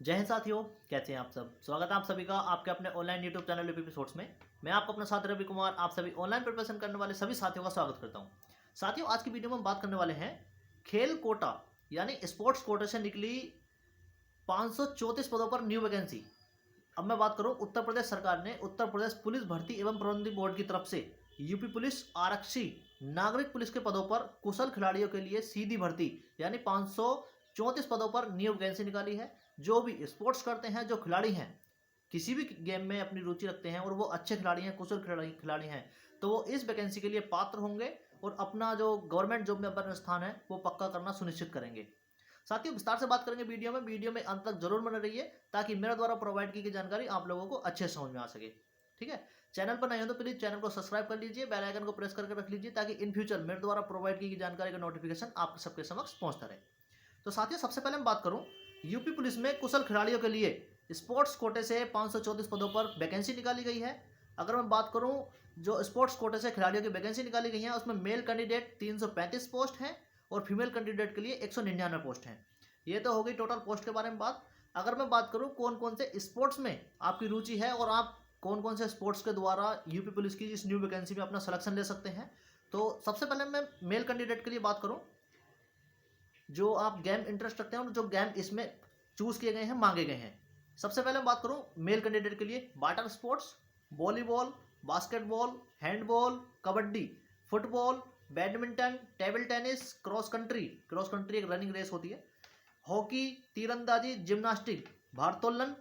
जय हिंद साथियों, कैसे हैं आप सब। स्वागत है आप सभी का आपके अपने online YouTube channel UP episodes में। मैं आपको अपना साथी रवि कुमार आप सभी ऑनलाइन प्रिपरेशन करने वाले सभी साथियों का स्वागत करता हूं। साथियों, आज की वीडियो में हम बात करने वाले हैं खेल कोटा यानी स्पोर्ट्स कोटा से निकली 534 पदों पर न्यू वैकेंसी। अब मैं बात करूं, उत्तर प्रदेश सरकार ने उत्तर प्रदेश पुलिस भर्ती एवं प्रबंधन बोर्ड की तरफ से यूपी पुलिस आरक्षी नागरिक पुलिस के पदों पर कुशल खिलाड़ियों के लिए सीधी भर्ती यानी 534 पदों पर न्यू वैकेंसी निकाली है। जो भी स्पोर्ट्स करते हैं, जो खिलाड़ी हैं, किसी भी गेम में अपनी रुचि रखते हैं और वो अच्छे खिलाड़ी हैं, कुशल खिलाड़ी हैं, तो वो इस वैकेंसी के लिए पात्र होंगे और अपना जो गवर्नमेंट जॉब में अपना स्थान है वो पक्का करना सुनिश्चित करेंगे। साथियों, विस्तार से बात करेंगे वीडियो में अंत तक जरूर बने रहिए ताकि मेरे द्वारा प्रोवाइड की गई जानकारी आप लोगों को अच्छे समझ में आ सके। ठीक है, चैनल पर नए हो तो प्लीज चैनल को सब्सक्राइब कर लीजिए, बेल आइकन को प्रेस करके रख लीजिए ताकि इन फ्यूचर मेरे द्वारा प्रोवाइड की गई जानकारी का नोटिफिकेशन आप सबके समक्ष पहुंचता रहे। तो साथियों, सबसे पहले मैं बात करूं, यूपी पुलिस में कुशल खिलाड़ियों के लिए स्पोर्ट्स कोटे से 534 पदों पर वैकेंसी निकाली गई है। अगर मैं बात करूं, जो स्पोर्ट्स कोटे से खिलाड़ियों की वैकेंसी निकाली गई है उसमें मेल कैंडिडेट 335 पोस्ट हैं और फीमेल कैंडिडेट के लिए 199 पोस्ट हैं। ये तो हो गई टोटल पोस्ट के बारे में बात। अगर मैं बात करूं कौन कौन से स्पोर्ट्स में आपकी रुचि है और आप कौन कौन से स्पोर्ट्स के द्वारा यूपी पुलिस की इस न्यू वैकेंसी में अपना सिलेक्शन ले सकते हैं, तो सबसे पहले मैं मेल कैंडिडेट के लिए बात करूं, जो आप गेम इंटरेस्ट रखते हैं और जो गेम इसमें चूज किए गए हैं, मांगे गए हैं। सबसे पहले मैं बात करूं मेल कैंडिडेट के लिए, water sports, volleyball, basketball, handball, kabaddi, football, badminton, table tennis, cross country एक रनिंग रेस होती है, हॉकी, तीरंदाजी, जिम्नास्टिक, भारोत्तोलन,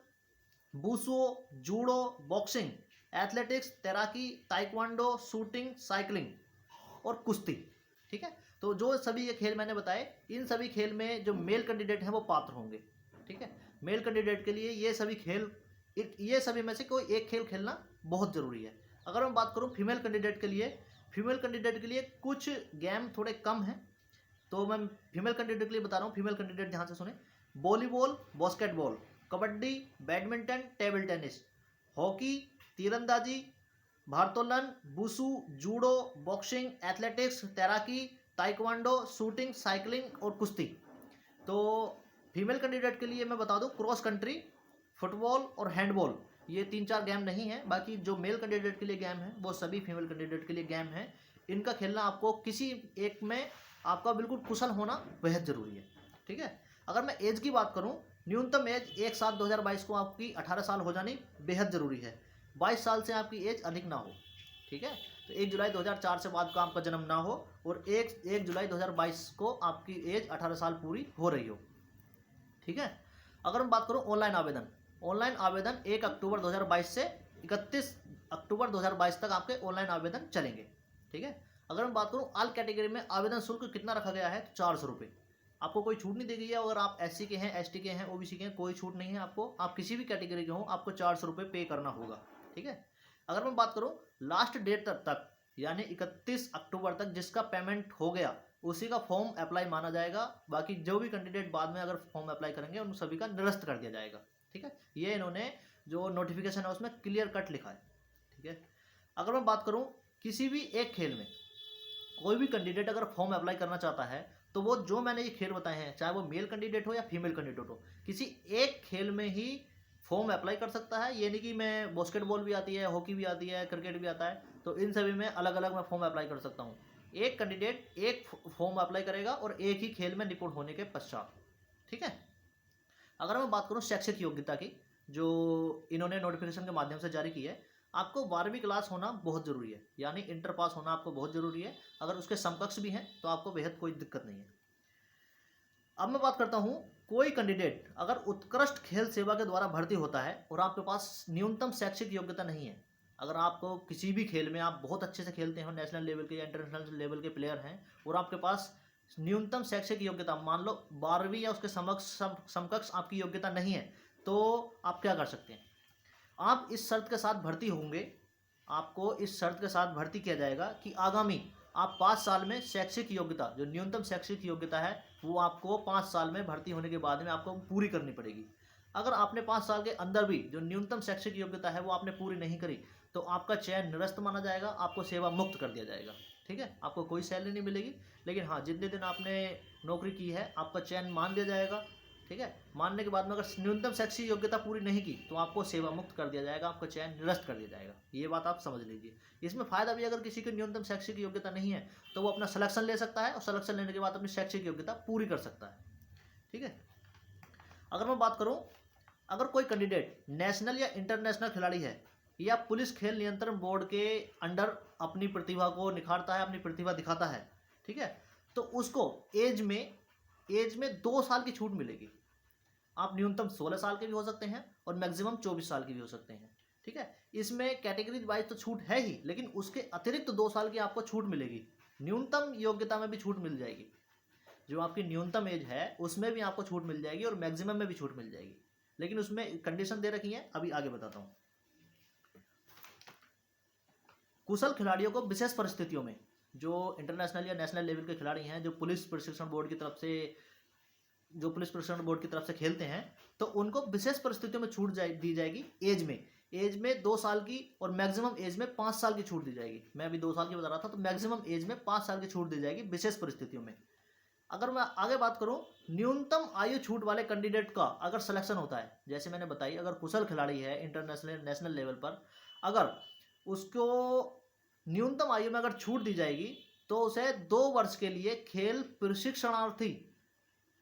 बूसो, जूडो, बॉक्सिंग, एथलेटिक्स, तैराकी, ताइक्वांडो, शूटिंग, साइकिलिंग और कुश्ती। ठीक है, तो जो सभी ये खेल मैंने बताए, इन सभी खेल में जो मेल कैंडिडेट हैं वो पात्र होंगे। ठीक है, मेल कैंडिडेट के लिए ये सभी में से कोई एक खेल खेलना बहुत ज़रूरी है। अगर मैं बात करूं फीमेल कैंडिडेट के लिए कुछ गेम थोड़े कम हैं, तो मैं फीमेल कैंडिडेट के लिए बता रहा हूँ। फीमेल कैंडिडेट ध्यान से सुने, volleyball, basketball, kabaddi, badminton, table tennis, hockey, तीरंदाजी, भारोत्तोलन, वुशु, जूडो, बॉक्सिंग, एथलेटिक्स, तैराकी, ताइक्वांडो, शूटिंग, साइकिलिंग और कुश्ती। तो फीमेल कैंडिडेट के लिए मैं बता दूं, क्रॉस कंट्री, फुटबॉल और हैंडबॉल, ये 3-4 गेम नहीं है। बाकी जो मेल कैंडिडेट के लिए गेम है वो सभी फीमेल कैंडिडेट के लिए गेम है। इनका खेलना आपको किसी एक में आपका बिल्कुल कुशल होना बेहद जरूरी है। ठीक है, अगर मैं एज की बात करूं, न्यूनतम एज 1/7/2022 को आपकी 18 साल हो जानी बेहद जरूरी है। 22 साल से आपकी एज अधिक ना हो। ठीक है, तो 1 जुलाई 2004 से बाद का आपका जन्म ना हो और 1 जुलाई 2022 को आपकी एज 18 साल पूरी हो रही हो। ठीक है, अगर मैं बात करूं ऑनलाइन आवेदन 1 अक्टूबर 2022 से 31 अक्टूबर 2022 तक आपके ऑनलाइन आवेदन चलेंगे। ठीक है, अगर मैं बात करूं ऑल कैटेगरी में आवेदन शुल्क कितना रखा गया है, तो 400 रुपये। आपको कोई छूट नहीं दी गई है। अगर आप SC के हैं, ST के हैं, OBC के हैं, कोई छूट नहीं है आपको। आप किसी भी कैटेगरी के हो, आपको 400 रुपये पे करना होगा। ठीक है, अगर मैं बात करूं लास्ट डेट तक यानी 31 अक्टूबर तक जिसका पेमेंट हो गया उसी का फॉर्म अप्लाई माना जाएगा। बाकी जो भी कैंडिडेट बाद में अगर फॉर्म अप्लाई करेंगे उन सभी का निरस्त कर दिया जाएगा। ठीक है, ये इन्होंने जो नोटिफिकेशन है उसमें क्लियर कट लिखा है। ठीक है, अगर मैं बात करूं किसी भी एक खेल में कोई भी कैंडिडेट अगर फॉर्म अप्लाई करना चाहता है, तो वो जो मैंने ये खेल बताए हैं, चाहे वो मेल कैंडिडेट हो या फीमेल कैंडिडेट हो, किसी एक खेल में ही फॉर्म अप्लाई कर सकता है। ये नहीं कि मैं बास्केटबॉल भी आती है, हॉकी भी आती है, क्रिकेट भी आता है, तो इन सभी में अलग अलग मैं फॉर्म अप्लाई कर सकता हूँ। एक कैंडिडेट एक फॉर्म अप्लाई करेगा और एक ही खेल में निपुण होने के पश्चात। ठीक है, अगर मैं बात करूँ शैक्षिक योग्यता की, जो इन्होंने नोटिफिकेशन के माध्यम से जारी की है, आपको 12वीं क्लास होना बहुत ज़रूरी है, यानी इंटर पास होना आपको बहुत ज़रूरी है। अगर उसके समकक्ष भी हैं तो आपको बेहद कोई दिक्कत नहीं है। अब मैं बात करता हूं, कोई कैंडिडेट अगर उत्कृष्ट खेल सेवा के द्वारा भर्ती होता है और आपके पास न्यूनतम शैक्षिक योग्यता नहीं है, अगर आपको किसी भी खेल में आप बहुत अच्छे से खेलते हो, नेशनल लेवल के या इंटरनेशनल लेवल के प्लेयर हैं और आपके पास न्यूनतम शैक्षिक योग्यता मान लो 12वीं या उसके समकक्ष आपकी योग्यता नहीं है, तो आप क्या कर सकते हैं, आप इस शर्त के साथ भर्ती होंगे, आपको इस शर्त के साथ भर्ती किया जाएगा कि आगामी आप 5 साल में शैक्षिक योग्यता, जो न्यूनतम शैक्षिक योग्यता है वो आपको 5 साल में भर्ती होने के बाद में आपको पूरी करनी पड़ेगी। अगर आपने 5 साल के अंदर भी जो न्यूनतम शैक्षिक योग्यता है वो आपने पूरी नहीं करी, तो आपका चयन निरस्त माना जाएगा, आपको सेवा मुक्त कर दिया जाएगा। ठीक है, आपको कोई सैलरी नहीं मिलेगी, लेकिन हाँ, जितने दिन आपने नौकरी की है आपका चयन मान दिया जाएगा। ठीक है। मानने के बाद में अगर न्यूनतम शैक्षिक योग्यता पूरी नहीं की तो आपको सेवा मुक्त कर दिया जाएगा, आपका चयन निरस्त कर दिया जाएगा। ये बात आप समझ लीजिए। इसमें फायदा भी, अगर किसी की न्यूनतम शैक्षिक योग्यता नहीं है तो वो अपना सिलेक्शन ले सकता है और सिलेक्शन लेने के बाद अपनी शैक्षिक योग्यता पूरी कर सकता है, ठीक है। अगर मैं बात करूं, अगर कोई कैंडिडेट नेशनल या इंटरनेशनल खिलाड़ी है या पुलिस खेल नियंत्रण बोर्ड के अंडर अपनी प्रतिभा को निखारता है, अपनी प्रतिभा दिखाता है, ठीक है, तो उसको एज में 2 साल की छूट मिलेगी। आप न्यूनतम 16 साल के भी हो सकते हैं और मैक्सिमम 24 साल के भी हो सकते हैं, ठीक है। इसमें कैटेगरी वाइज तो छूट है ही, लेकिन उसके अतिरिक्त 2 साल की आपको छूट मिलेगी। न्यूनतम योग्यता में भी छूट मिल जाएगी, जो आपकी न्यूनतम एज है उसमें भी आपको छूट मिल जाएगी और मैक्सिमम में भी छूट मिल जाएगी, लेकिन उसमें कंडीशन दे रखी है, अभी आगे बताता हूँ। कुशल खिलाड़ियों को विशेष परिस्थितियों में, जो इंटरनेशनल या नेशनल लेवल के खिलाड़ी हैं जो पुलिस प्रशिक्षण बोर्ड की तरफ से खेलते हैं, तो उनको विशेष परिस्थितियों में छूट दी जाएगी। एज में 2 साल की और मैक्सिमम एज में 5 साल की छूट दी जाएगी। मैं अभी 2 साल की बता रहा था, तो मैक्सिमम एज में 5 साल की छूट दी जाएगी विशेष परिस्थितियों में। अगर मैं आगे बात करूं, न्यूनतम आयु छूट वाले कैंडिडेट का अगर सिलेक्शन होता है, जैसे मैंने बताई, अगर कुशल खिलाड़ी है इंटरनेशनल नेशनल लेवल पर, अगर उसको न्यूनतम आयु में अगर छूट दी जाएगी तो उसे 2 वर्ष के लिए खेल प्रशिक्षणार्थी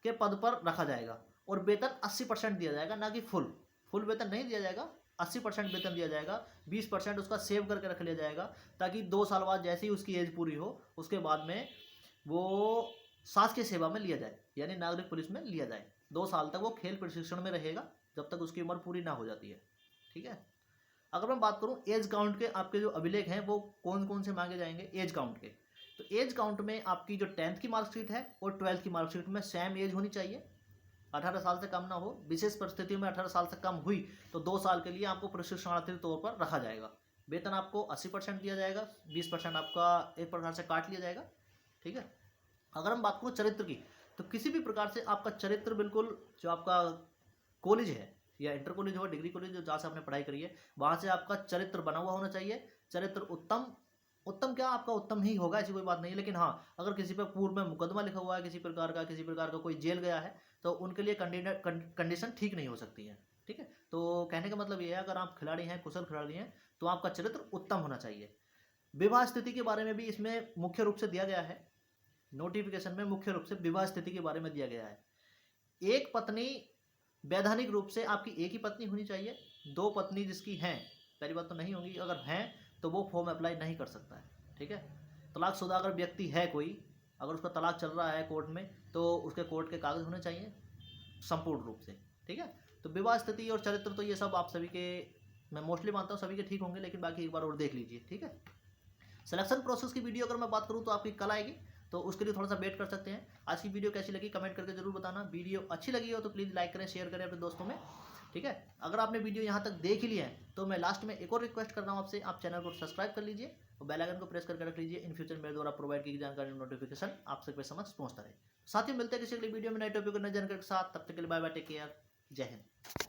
के पद पर रखा जाएगा और वेतन 80% दिया जाएगा, ना कि फुल वेतन नहीं दिया जाएगा। 80% वेतन दिया जाएगा, 20% उसका सेव करके रख लिया जाएगा, ताकि 2 साल बाद जैसे ही उसकी एज पूरी हो उसके बाद में वो शासकीय सेवा में लिया जाए, यानी नागरिक पुलिस में लिया जाए। 2 साल तक वो खेल प्रशिक्षण में रहेगा जब तक उसकी उम्र पूरी ना हो जाती है, ठीक है। अगर मैं बात करूं एज काउंट के, आपके जो अभिलेख हैं वो कौन कौन से मांगे जाएंगे एज काउंट के, तो एज काउंट में आपकी जो 10th की मार्कशीट है और 12th की मार्कशीट में सेम एज होनी चाहिए, 18 साल से कम ना हो। विशेष परिस्थितियों में 18 साल से कम हुई तो 2 साल के लिए आपको प्रशिक्षणार्थी तौर पर रखा जाएगा। वेतन आपको 80% दिया जाएगा, 20% आपका एक प्रकार से काट लिया जाएगा, ठीक है। अगर हम बात करूँ चरित्र की, तो किसी भी प्रकार से आपका चरित्र बिल्कुल, जो आपका कॉलेज है या इंटर कॉलेज हो, डिग्री कॉलेज हो, जहाँ से आपने पढ़ाई करी है, वहाँ से आपका चरित्र बना हुआ होना चाहिए। चरित्र उत्तम क्या, आपका उत्तम ही होगा, ऐसी कोई बात नहीं है। लेकिन हाँ, अगर किसी पर पूर्व में मुकदमा लिखा हुआ है किसी प्रकार का कोई जेल गया है, तो उनके लिए कंडीशन ठीक नहीं हो सकती है, ठीक है। तो कहने का मतलब ये है, अगर आप खिलाड़ी हैं, कुशल खिलाड़ी हैं, तो आपका चरित्र उत्तम होना चाहिए। विवाह स्थिति के बारे में भी इसमें मुख्य रूप से दिया गया है, नोटिफिकेशन में मुख्य रूप से विवाह स्थिति के बारे में दिया गया है। एक पत्नी, वैधानिक रूप से आपकी एक ही पत्नी होनी चाहिए। 2 पत्नी जिसकी हैं, पहली बात तो नहीं होंगी, अगर हैं तो वो फॉर्म अप्लाई नहीं कर सकता है, ठीक है। तलाकशुदा अगर व्यक्ति है कोई, अगर उसका तलाक चल रहा है कोर्ट में, तो उसके कोर्ट के कागज होने चाहिए संपूर्ण रूप से, ठीक है। तो विवाह स्थिति और चरित्र, तो ये सब आप सभी के, मैं मोस्टली मानता हूँ सभी के ठीक होंगे, लेकिन बाकी एक बार और देख लीजिए, ठीक है। सिलेक्शन प्रोसेस की वीडियो अगर मैं बात करूँ तो आपकी कल आएगी, तो उसके लिए थोड़ा सा वेट कर सकते हैं। आज की वीडियो कैसी लगी कमेंट करके जरूर बताना। वीडियो अच्छी लगी हो तो प्लीज़ लाइक करें, शेयर करें अपने दोस्तों में, ठीक है। अगर आपने वीडियो यहाँ तक देख ही लिया है तो मैं लास्ट में एक और रिक्वेस्ट कर रहा हूँ आपसे, आप चैनल को सब्सक्राइब कर लीजिए और बेल आइकन को प्रेस करके रख लीजिए। इन फ्यूचर मेरे द्वारा प्रोवाइड की जानकारी नोटिफिकेशन आप सबके समक्ष पहुँचता रहे। साथियों, मिलते हैं किसी अगली वीडियो में नए टॉपिक और नई जानकारी के साथ। तब तक के लिए बाय बाय, टेक केयर, जय हिंद।